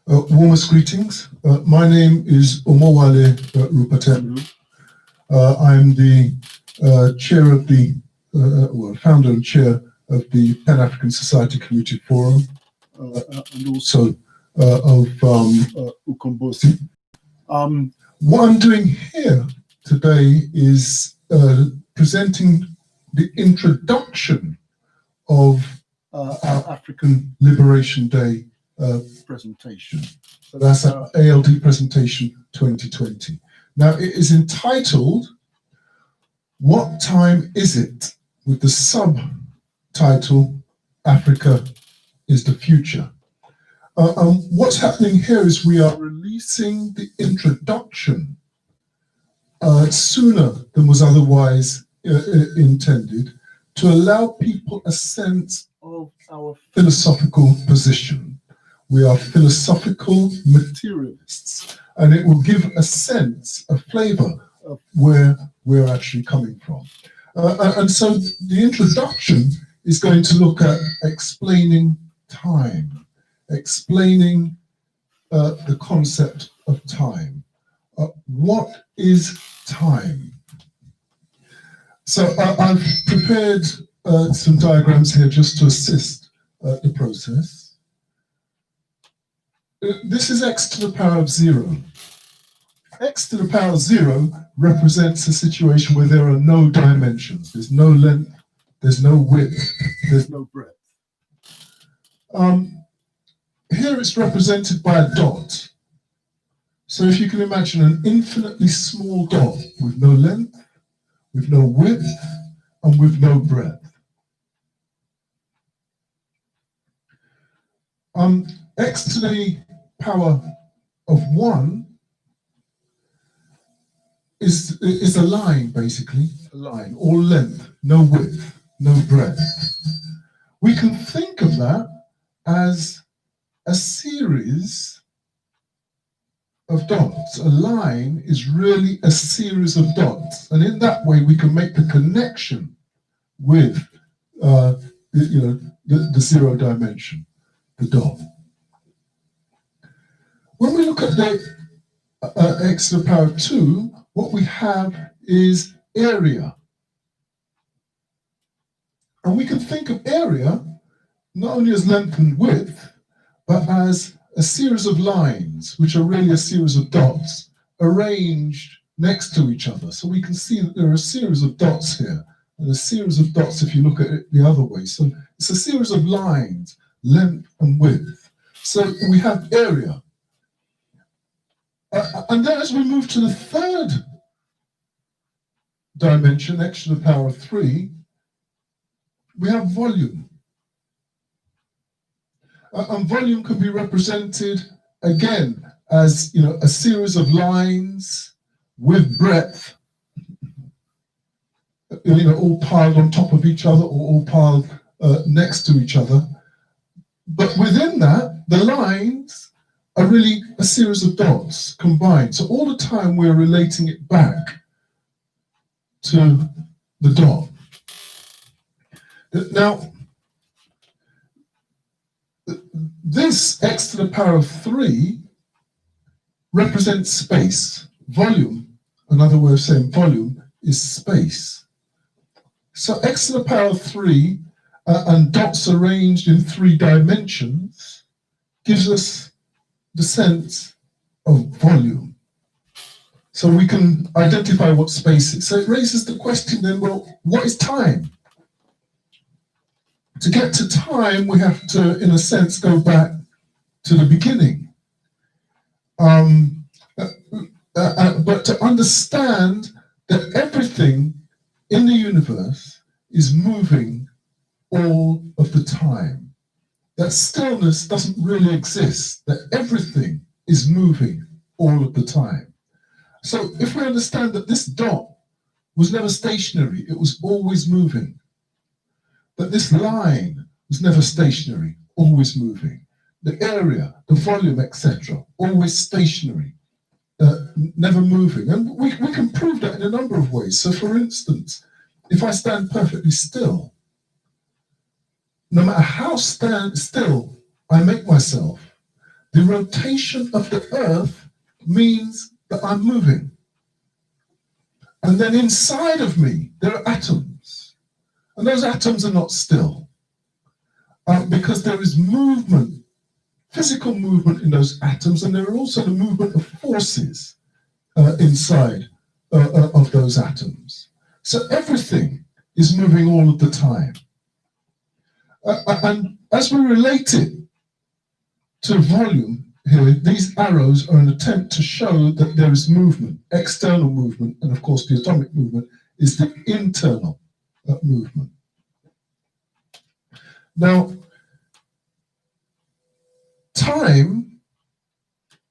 Warmest greetings. My name is Omowale Ru Pert-em-Hru. I'm the chair of the, founder and chair of the Pan-African Society Community Forum, and also of Ukombozii. What I'm doing here today is presenting the introduction of our Afrikan Liberation Day presentation. So that's our ALD presentation 2020. Now it is entitled, "What Time Is It?" with the subtitle, "Africa is the Future." What's happening here is we are releasing the introduction sooner than was otherwise intended, to allow people a sense of our philosophical position. We are philosophical materialists, and it will give a sense, a flavor of where we're actually coming from. And so the introduction is going to look at explaining time, explaining the concept of time. What is time? So I've prepared some diagrams here just to assist the process. This is x to the power of 0. X to the power of 0 represents a situation where there are no dimensions. There's no length, there's no width, there's no breadth. Here it's represented by a dot. So if you can imagine an infinitely small dot with no length, with no width, and with no breadth. X to the power of 1 is a line, basically, a line, all length, no width, no breadth. We can think of that as a series of dots. A line is really a series of dots, and in that way we can make the connection with the 0 dimension, the dot. When we look at the x to the power of 2, what we have is area. And we can think of area not only as length and width, but as a series of lines, which are really a series of dots arranged next to each other. So we can see that there are a series of dots here, and a series of dots if you look at it the other way. So it's a series of lines, length and width. So we have area. And then as we move to the third dimension, x to the power of 3, we have volume. And volume can be represented again as a series of lines with breadth, all piled on top of each other or all piled next to each other. But within that, the lines are really a series of dots combined. So all the time we're relating it back to the dot. Now, this x to the power of 3 represents space. Volume, another way of saying volume, is space. So x to the power of 3 and dots arranged in 3 dimensions gives us the sense of volume. So we can identify what space is. So it raises the question then, well, what is time? To get to time, we have to, in a sense, go back to the beginning. But to understand that everything in the universe is moving all of the time, that stillness doesn't really exist, that everything is moving all of the time. So if we understand that this dot was never stationary, it was always moving, that this line was never stationary, always moving, the area, the volume, etc., always stationary, never moving. And we can prove that in a number of ways. So for instance, if I stand perfectly still, no matter how still I make myself, The rotation of the earth means that I'm moving. And then inside of me, there are atoms. And those atoms are not still. Because there is movement, physical movement in those atoms, and there are also the movement of forces inside of those atoms. So everything is moving all of the time. And as we relate it to volume here, these arrows are an attempt to show that there is movement, external movement, and of course the atomic movement is the internal movement. Now, time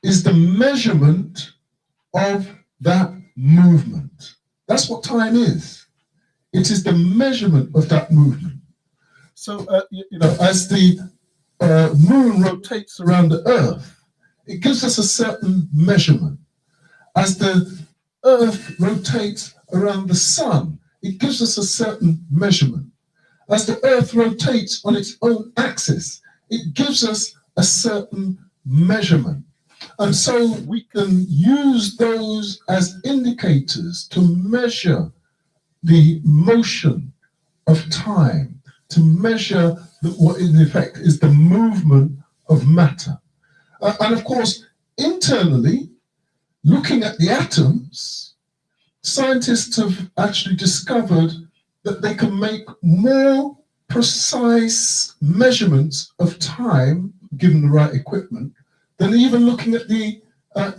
is the measurement of that movement. That's what time is. It is the measurement of that movement. So, as the moon rotates around the earth, it gives us a certain measurement. As the earth rotates around the sun, it gives us a certain measurement. As the earth rotates on its own axis, it gives us a certain measurement. And so we can use those as indicators to measure the motion of time, to measure what in effect is the movement of matter. And of course, internally, looking at the atoms, scientists have actually discovered that they can make more precise measurements of time, given the right equipment, than even looking at the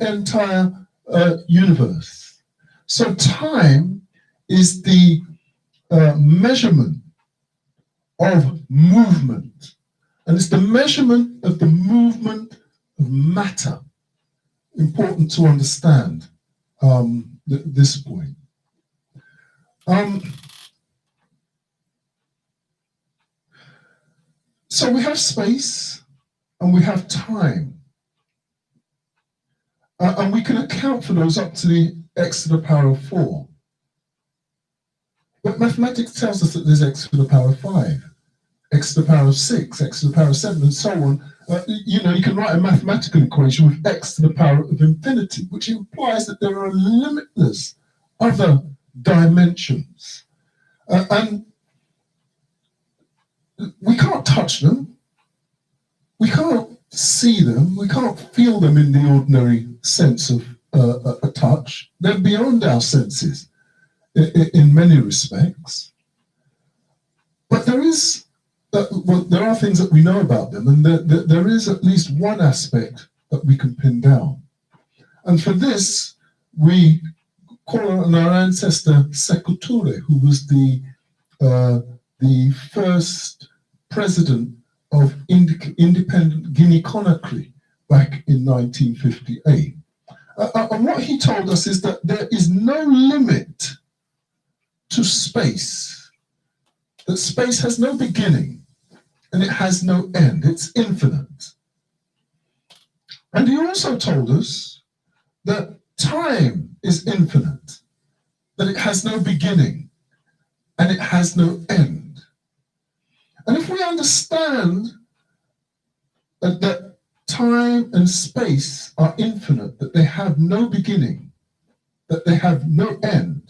entire universe. So time is the measurement of movement, and it's the measurement of the movement of matter. Important to understand this point. So we have space and we have time, and we can account for those up to the x to the power of 4. But mathematics tells us that there's x to the power of 5, x to the power of 6, x to the power of 7, and so on. You can write a mathematical equation with x to the power of infinity, which implies that there are limitless other dimensions. And we can't touch them, we can't see them, we can't feel them in the ordinary sense of a touch. They're beyond our senses in many respects. But there is, there are things that we know about them, and there is at least one aspect that we can pin down. And for this, we call on our ancestor Sekou Touré, who was the first president of independent Guinea-Conakry back in 1958. And what he told us is that there is no limit to space, that space has no beginning and it has no end, it's infinite. And he also told us that time is infinite, that it has no beginning and it has no end. And if we understand that time and space are infinite, that they have no beginning, that they have no end,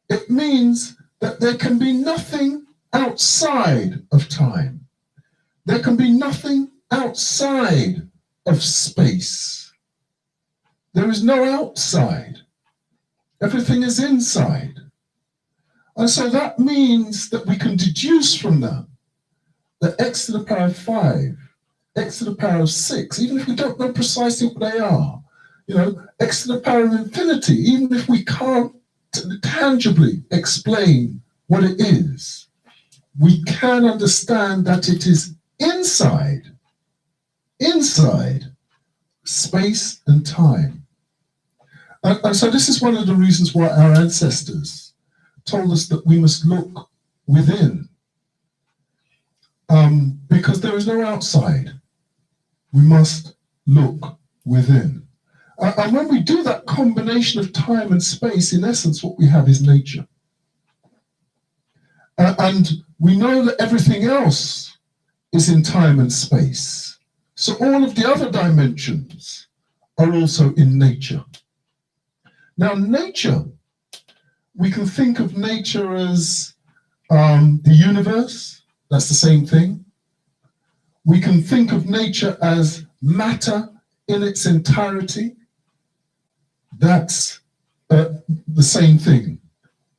it means that there can be nothing outside of time. There can be nothing outside of space. There is no outside. Everything is inside. And so that means that we can deduce from that x to the power of 5, x to the power of 6, even if we don't know precisely what they are, x to the power of infinity, even if we can't tangibly explain what it is, we can understand that it is inside space and time. And so this is one of the reasons why our ancestors told us that we must look within, because there is no outside. We must look within. And when we do that combination of time and space, in essence, what we have is nature. And we know that everything else is in time and space. So all of the other dimensions are also in nature. Now, nature, we can think of nature as the universe. That's the same thing. We can think of nature as matter in its entirety. That's the same thing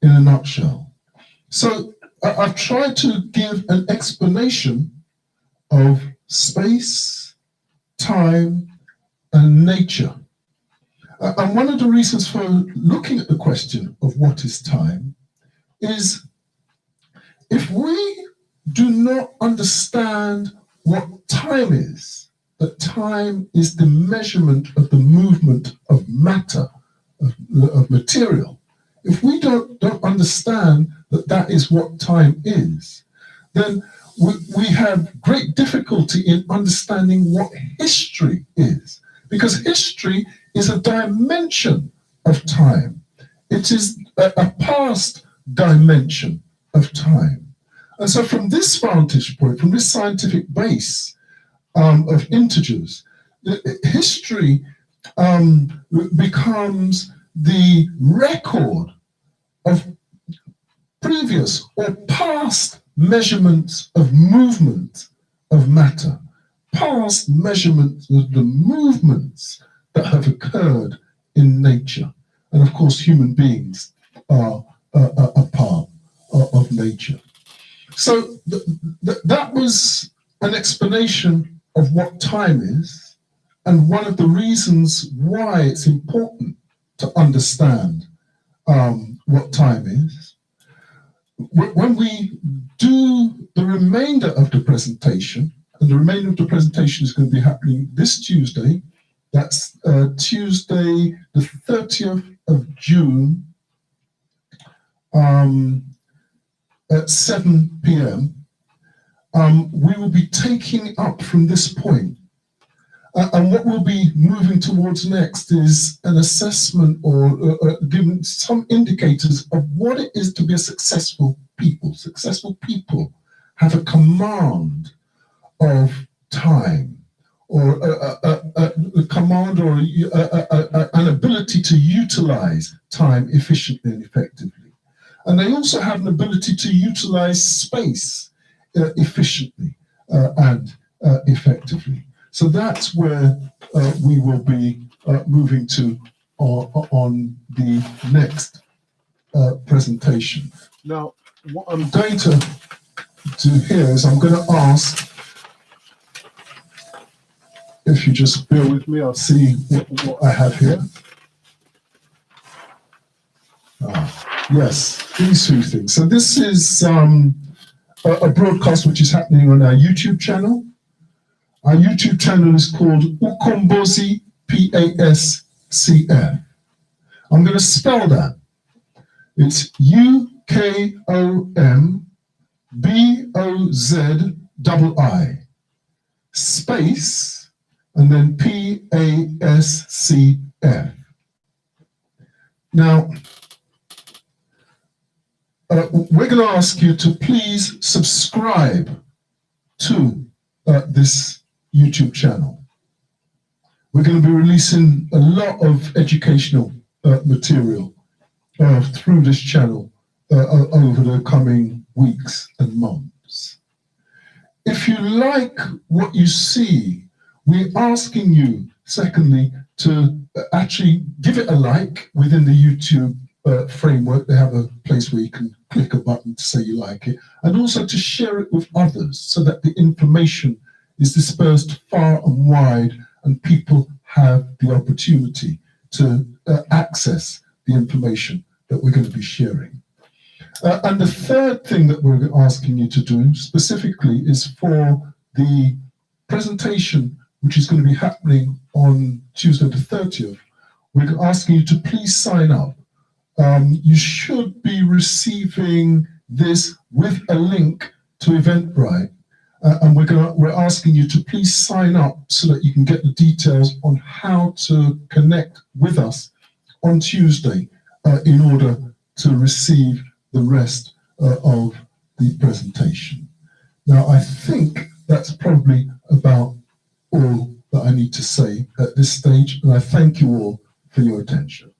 in a nutshell. So I've tried to give an explanation of space, time, and nature. And one of the reasons for looking at the question of what is time is if we do not understand what time is, that time is the measurement of the movement of matter, of material. If we don't understand that that is what time is, then we have great difficulty in understanding what history is, because history is a dimension of time. It is a past dimension of time. And so from this vantage point, from this scientific base of integers, history becomes the record of previous or past measurements of movement of matter, past measurements of the movements that have occurred in nature. And of course, human beings are a part of nature. So that was an explanation of what time is, and one of the reasons why it's important to understand what time is. When we do the remainder of the presentation, and the remainder of the presentation is going to be happening this Tuesday, that's Tuesday the 30th of June at 7 p.m. We will be taking up from this point. And what we'll be moving towards next is an assessment or giving some indicators of what it is to be a successful people. Successful people have a command of time, or a command or an ability to utilize time efficiently and effectively. And they also have an ability to utilize space efficiently and effectively. So that's where we will be moving to on the next presentation. Now, what I'm going to do here is I'm going to ask, if you just bear with me, I'll see what I have here. Yes, these two things. So this is a broadcast which is happening on our YouTube channel. Our YouTube channel is called Ukombozii PASCF. I'm going to spell that. It's UKOMBOZII, space, and then PASCF. Now, we're going to ask you to please subscribe to this YouTube channel. We're going to be releasing a lot of educational material through this channel over the coming weeks and months. If you like what you see, we're asking you, secondly, to actually give it a like within the YouTube framework. They have a place where you can click a button to say you like it, and also to share it with others so that the information is dispersed far and wide and people have the opportunity to access the information that we're going to be sharing. And the third thing that we're asking you to do specifically is for the presentation, which is going to be happening on Tuesday the 30th, we're asking you to please sign up. You should be receiving this with a link to Eventbrite, and we're asking you to please sign up so that you can get the details on how to connect with us on Tuesday in order to receive the rest of the presentation. Now, I think that's probably about all that I need to say at this stage, and I thank you all for your attention.